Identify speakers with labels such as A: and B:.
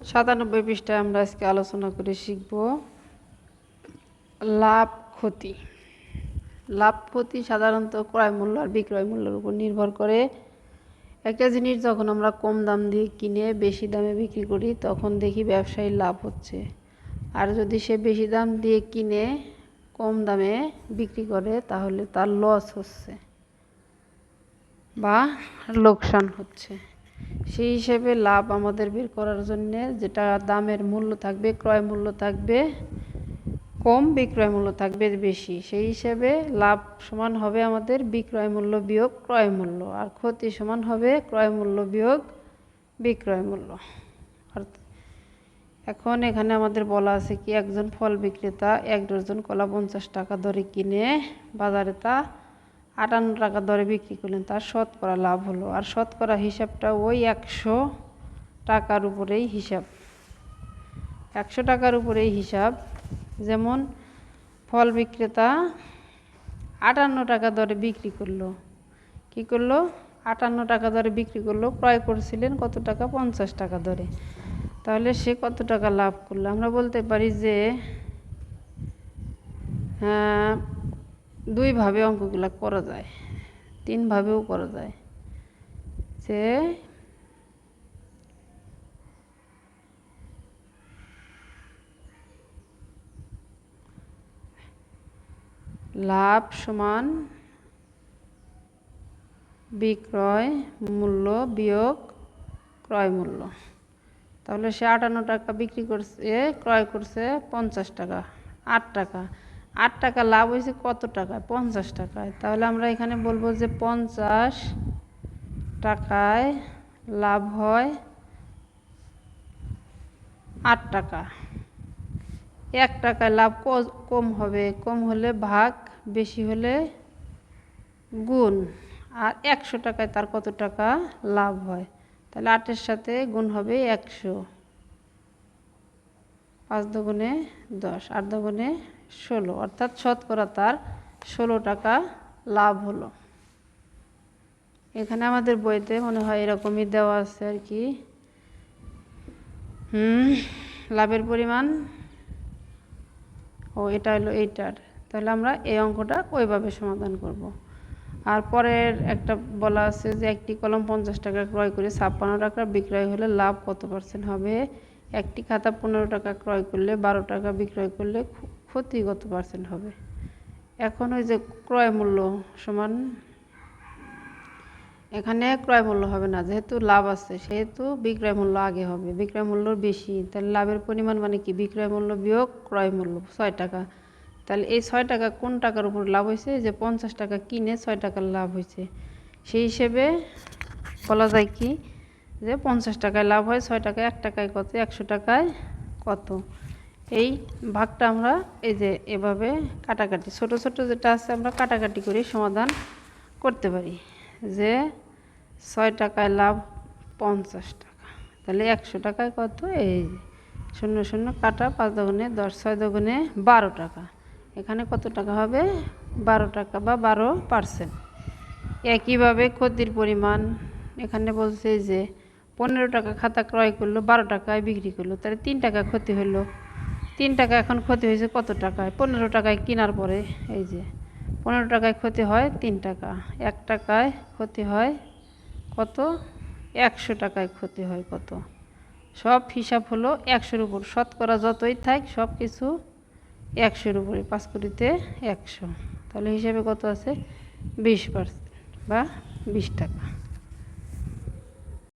A: 97 পৃষ্ঠায় আমরা আজকে আলোচনা করে শিখব লাভ ক্ষতি। লাভ ক্ষতি সাধারণত ক্রয় মূল্য আর বিক্রয় মূল্যের উপর নির্ভর করে। একটা জিনিস যখন আমরা কম দাম দিয়ে কিনে বেশি দামে বিক্রি করি তখন দেখি ব্যবসায়ীর লাভ হচ্ছে, আর যদি সে বেশি দাম দিয়ে কিনে কম দামে বিক্রি করে তাহলে তার লস হচ্ছে বা লোকসান হচ্ছে। সেই হিসেবে লাভ আমাদের বের করার জন্যে যেটা দামের মূল্য থাকবে, ক্রয় মূল্য থাকবে কম, বিক্রয় মূল্য থাকবে বেশি, সেই হিসেবে লাভ সমান হবে আমাদের বিক্রয় মূল্য বিয়োগ ক্রয় মূল্য, আর ক্ষতি সমান হবে ক্রয় মূল্য বিয়োগ বিক্রয় মূল্য। এখন এখানে আমাদের বলা আছে কি, একজন ফল বিক্রেতা 1 ডজন কলা 50 টাকা দরে কিনে বাজারে তা 58 টাকা দরে বিক্রি করলেন, তার শতকরা লাভ হলো। আর শতকরা হিসাবটা ওই 100 টাকার উপরেই হিসাব, 100 টাকার উপরেই হিসাব। যেমন ফল বিক্রেতা 58 টাকা দরে বিক্রি করলো, কি করলো 58 টাকা দরে বিক্রি করলো, ক্রয় করছিলেন কত টাকা 50 টাকা দরে, তাহলে সে কত টাকা লাভ করলো? আমরা বলতে পারি যে দুইভাবে অঙ্কগুলো করা যায়, 3 ভাবেও করা যায়। যে লাভ সমান বিক্রয় মূল্য বিয়োগ ক্রয় মূল্য। তাহলে সে 58 টাকা বিক্রি করছে, ক্রয় করছে 50 টাকা, 8 টাকা, 8 টাকা লাভ হয়েছে কত টাকায়? 50 টাকায়। তাহলে আমরা এখানে বলবো যে 50 টাকায় লাভ হয় 8 টাকা। 1 টাকায় লাভ কম হবে, কম হলে ভাগ, বেশি হলে গুণ। আর 100 টাকায় তার কত টাকা লাভ হয়? তাহলে 8-এর সাথে গুণ হবে 100, 5 দুগুণে 10, 8 দুগুণে 16, অর্থাৎ শতকরা তার 16 টাকা লাভ হলো। এখানে আমাদের বইতে মনে হয় এরকমই দেওয়া আছে আর কি, লাভের পরিমাণ, ও এটা হলো এইটার। তাহলে আমরা এই অঙ্কটা ওইভাবে সমাধান করব। আর পরের একটা বলা আছে যে একটি কলম 50 টাকা ক্রয় করে 56 টাকা বিক্রয় হলে লাভ কত % হবে? একটি খাতা 15 টাকা ক্রয় করলে 12 টাকা বিক্রয় করলে ক্ষতি কত % হবে? এখন ওই যে ক্রয় মূল্য সমান, এখানে ক্রয় মূল্য হবে না, যেহেতু লাভ আছে সেহেতু বিক্রয় মূল্য আগে হবে, বিক্রয় মূল্য বেশি, তাহলে লাভের পরিমাণ মানে কি বিক্রয় মূল্য বিয়োগ ক্রয় মূল্য 6 টাকা। তাহলে এই 6 টাকা কোন টাকার উপর লাভ হয়েছে? যে 50 টাকা কিনে 6 টাকার লাভ হয়েছে, সেই হিসেবে বলা যায় কি যে 50 টাকায় লাভ হয়, 6 টাকায় 1 টাকায় কত, 100 টাকায় কত। এই ভাগটা আমরা এই যে এভাবে কাটাকাটি ছোট ছোট যেটা আছে আমরা কাটাকাটি করে সমাধান করতে পারি। যে 6 টাকায় লাভ 50 টাকা, তাহলে 100 টাকায় কত, এই 0 0 কাটা, 5 দুগুণে 10, 6 দুগুণে 12 টাকা। এখানে কত টাকা হবে? 12 টাকা বা 12%। একইভাবে ক্ষতির পরিমাণ এখানে বলছে যে 15 টাকা খাতা ক্রয় করলো, 12 টাকায় বিক্রি করলো, তাহলে 3 টাকা ক্ষতি হলো। 3 টাকা এখন ক্ষতি হয়েছে কত টাকায়? 15 টাকায় কেনার পরে এই যে 15 টাকায় ক্ষতি হয় 3 টাকা, 1 টাকায় ক্ষতি হয় কত? 100 টাকায় ক্ষতি হয় কত? সব হিসাব হলো 100-এর উপর, শতকরা যতই থাক সব কিছু 100-এর উপরে, 5 কোটিতে 100। তাহলে হিসাবে কত আছে? 20% বা 20 টাকা।